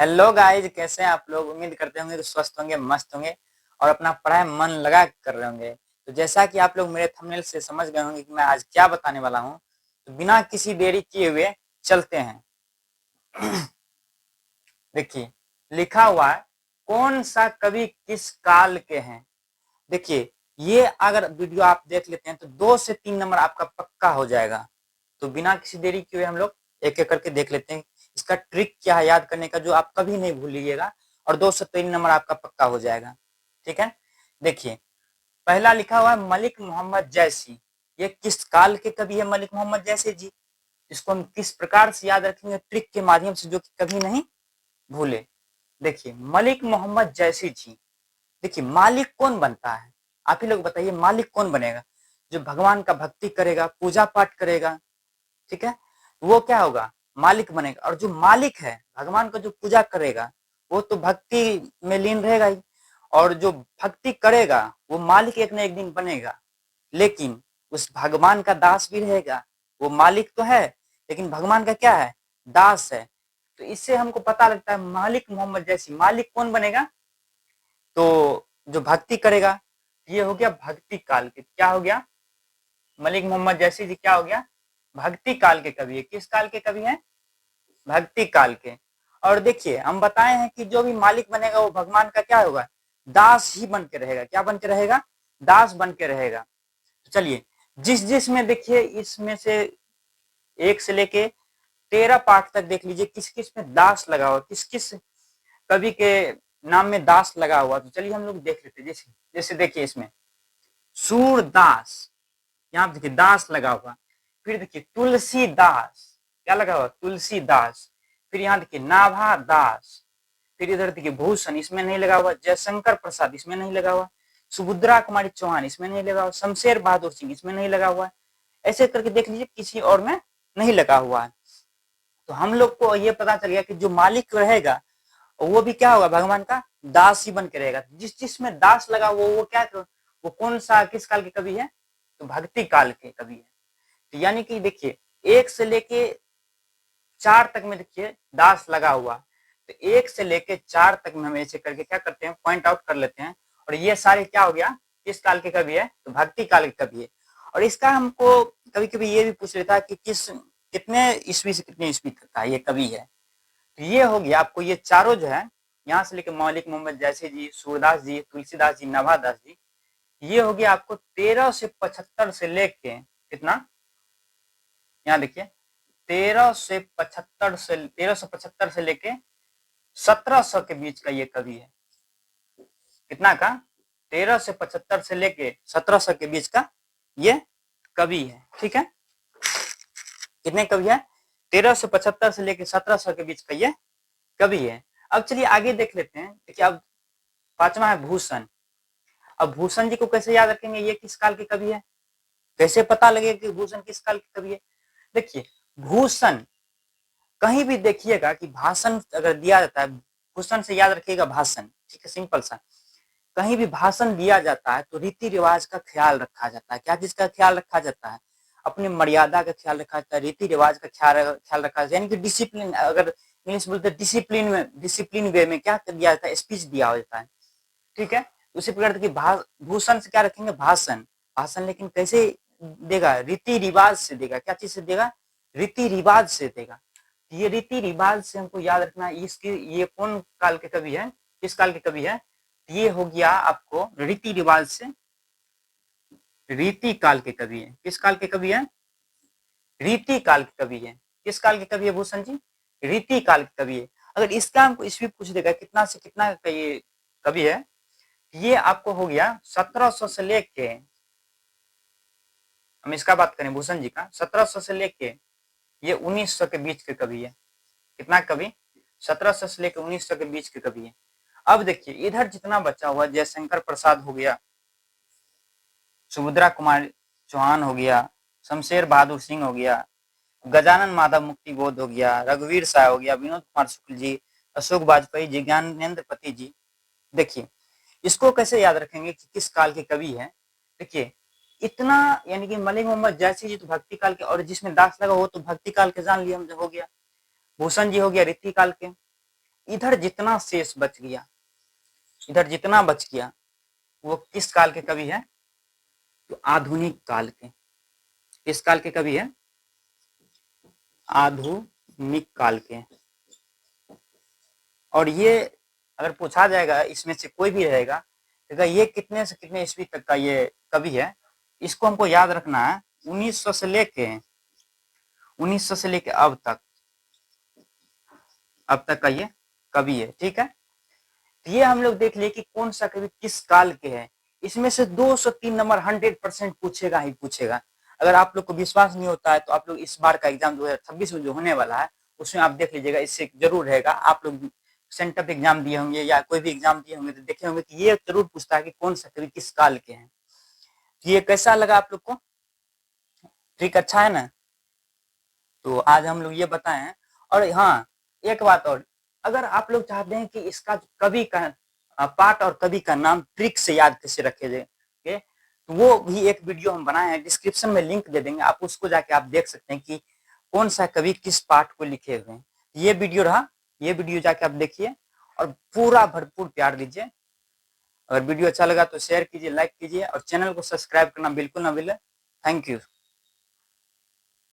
Hello guys, कैसे हैं आप लोग। उम्मीद करते होंगे कि स्वस्थ होंगे, मस्त होंगे और अपना पढ़ाई मन लगा कर रहे होंगे। तो जैसा कि आप लोग मेरे थंबनेल से समझ गए होंगे कि मैं आज क्या बताने वाला हूं, तो बिना किसी देरी किए हुए चलते हैं। देखिए, लिखा हुआ है कौन सा कवि किस काल के हैं। देखिए, ये अगर वीडियो आप देख लेते हैं तो 2 से 3 नंबर आपका पक्का हो जाएगा। तो बिना किसी देरी किए हम लोग एक एक करके देख लेते हैं। इसका ट्रिक क्या है याद करने का, जो आप कभी नहीं भूलिएगा, और 2 से 3 नंबर आपका पक्का हो जाएगा। ठीक है, देखिए पहला लिखा हुआ है मलिक मोहम्मद जैसी। ये किस काल के कवि है मलिक मोहम्मद जैसी जी। इसको हम किस प्रकार से याद रखेंगे, ट्रिक के माध्यम से, जो कि कभी नहीं भूले। देखिए, मलिक मोहम्मद जैसी जी। देखिए, मालिक कौन बनता है, आप ही लोग बताइए, मालिक कौन बनेगा? जो भगवान का भक्ति करेगा, पूजा पाठ करेगा, ठीक है, वो क्या होगा, मालिक बनेगा। और जो मालिक है भगवान का, जो पूजा करेगा, वो तो भक्ति में लीन रहेगा ही। और जो भक्ति करेगा वो मालिक एक न एक दिन बनेगा, लेकिन उस भगवान का दास भी रहेगा। वो मालिक तो है, लेकिन भगवान का क्या है, दास है। तो इससे हमको पता लगता है मालिक मोहम्मद जैसी, मालिक कौन बनेगा, तो जो भक्ति करेगा। ये हो गया भक्ति काल के, क्या हो गया, मलिक मोहम्मद जैसी जी क्या हो गया, भक्ति काल के कवि है। किस काल के कवि हैं, भक्ति काल के। और देखिए, हम बताए हैं कि जो भी मालिक बनेगा वो भगवान का क्या होगा, दास ही बन के रहेगा। क्या बन के रहेगा, दास बन के रहेगा। तो चलिए, जिस जिस में देखिए, इसमें से 1 से लेके 13 पाठ तक देख लीजिए, किस किस में दास लगा हुआ, किस किस कवि के नाम में दास लगा हुआ। तो चलिए हम लोग देख लेते हैं। जैसे जैसे देखिए, इसमें सूरदास, यहाँ देखिए दास लगा हुआ। फिर देखिए तुलसीदास, क्या लगा हुआ, तुलसीदास। फिर यहाँ देखिए नाभा दास। फिर इधर देखिए भूषण, इसमें नहीं लगा हुआ। जयशंकर प्रसाद, इसमें नहीं लगा हुआ। सुभद्रा कुमारी चौहान, इसमें नहीं लगा हुआ। शमशेर बहादुर सिंह, इसमें नहीं लगा हुआ है। ऐसे करके देख लीजिए, किसी और में नहीं लगा हुआ है। तो हम लोग को ये पता चल गया कि जो मालिक रहेगा वो भी क्या होगा, भगवान का दास ही बन के रहेगा। जिस जिसमें दास लगा वो क्या, वो कौन सा किस काल के कवि है, तो भक्ति काल के कवि है। तो यानी कि देखिए, 1 से लेके 4 तक में देखिए दास लगा हुआ। तो 1 से लेके 4 तक में हम ऐसे करके क्या करते हैं, पॉइंट आउट कर लेते हैं। और ये सारे क्या हो गया, किस काल के कवि है, तो भक्ति काल के कवि है। और इसका हमको कभी कभी ये भी पूछ लेता है कि किस कितने ईस्वी से कितने ईस्वी तक का ये कवि है। तो ये हो गया आपको, ये चारों जो है, यहाँ से लेके मौलिक मोहम्मद जैसे जी, सूरदास जी, तुलसीदास जी, नवादास जी, ये हो गया आपको 1375 से लेके कितना, यहाँ देखिए 1375 से लेके 1700 के बीच का ये कवि है। कितना का, 1375 से लेके 1700 के बीच का ये कवि है। ठीक है, कितने कवि है, 1375 से लेके 1700 के बीच का ये कवि है। अब चलिए आगे देख लेते हैं। देखिए, अब 5वां है भूषण। अब भूषण जी को कैसे याद रखेंगे, ये किस काल के कवि है, कैसे पता लगेगा कि भूषण किस काल के कवि है। देखिए, भूषण कहीं भी देखिएगा कि भाषण अगर दिया जाता है, भूषण से याद रखिएगा भाषण। ठीक है, सिंपल सा, कहीं भी भाषण दिया जाता है तो रीति रिवाज का ख्याल रखा जाता है। क्या चीज का ख्याल रखा जाता है, अपनी मर्यादा का ख्याल रखा जाता है, रीति रिवाज का ख्याल रखा जाता है। यानी कि डिसिप्लिन, अगर इंग्लिश बोलते हैं डिसिप्लिन में, डिसिप्लिन वे में क्या दिया जाता है, स्पीच दिया जाता है। ठीक है, उसी प्रकार की भूषण से क्या रखेंगे, भाषण। भाषण लेकिन कैसे देगा, रीति रिवाज से देगा। क्या चीज से देगा, रीति रिवाज से देगा। ये रीति रिवाज से हमको याद रखना है। इसके ये कौन काल के कवि है, किस काल के कवि है, ये हो गया आपको रीति रिवाज से, रीति काल के कवि है। किस काल के कवि है, रीति काल के कवि है। किस काल के कवि है भूषण जी, रीति काल के कवि है। अगर इसका हमको ईस्वी पूछ देगा कितना से कितना का ये कवि है, ये आपको हो गया 1700 से लेके, हम इसका बात करें भूषण जी का, 1700 से लेके ये 1900 के बीच के कवि है। कितना कवि, 1700 से लेकर 1900 के बीच के कवि है। अब देखिए इधर जितना बचा हुआ, जयशंकर प्रसाद हो गया, सुभद्रा कुमार चौहान हो गया, शमशेर बहादुर सिंह हो गया, गजानन माधव मुक्ति बोध हो गया, रघुवीर साय हो गया, विनोद कुमार शुक्ल जी, अशोक वाजपेयी जी, ज्ञानेन्द्र पति जी। देखिए, इसको कैसे याद रखेंगे कि किस काल के कवि है। देखिए, इतना, यानी कि मलिक मोहम्मद जैसी जी तो भक्ति काल के, और जिसमें दास लगा वो तो भक्ति काल के, जान लिया हम, हो गया। भूषण जी हो गया रीति काल के, इधर जितना शेष बच गया, इधर जितना बच गया वो किस काल के कवि है? तो आधुनिक काल के। किस काल के कवि है? आधुनिक काल के। और ये अगर पूछा जाएगा इसमें से कोई भी रहेगा तो ये कितने से कितने ईस्वी तक का ये कवि है, इसको हमको याद रखना है। 1900 से लेके 1900 से लेके अब तक का ये कवि है। ठीक है, तो ये हम लोग देख लिए कि कौन सा कवि किस काल के हैं। इसमें से 2 से 3 नंबर 100% पूछेगा ही पूछेगा। अगर आप लोग को विश्वास नहीं होता है तो आप लोग इस बार का एग्जाम 2026 में जो होने वाला है उसमें आप देख लीजिएगा, इससे जरूर रहेगा। आप लोग सेंटअप एग्जाम दिए होंगे या कोई भी एग्जाम दिए होंगे तो देखे होंगे कि ये जरूर पूछता है कि कौन सा कवि किस काल के हैं। ये कैसा लगा आप लोग को? ठीक, अच्छा है ना? तो आज हम लोग ये बताएं। और हाँ, एक बात और, अगर आप लोग चाहते हैं कि इसका कवि का पाठ और कवि का नाम ट्रिक से याद कैसे रखे जाए, तो वो भी एक वीडियो हम बनाए हैं, डिस्क्रिप्शन में लिंक दे देंगे, आप उसको जाके आप देख सकते हैं कि कौन सा कवि किस पाठ को लिखे हुए हैं। ये वीडियो रहा, ये वीडियो जाके आप देखिए और पूरा भरपूर प्यार दीजिए। अगर वीडियो अच्छा लगा तो शेयर कीजिए, लाइक कीजिए और चैनल को सब्सक्राइब करना बिल्कुल ना भूलें। Thank you.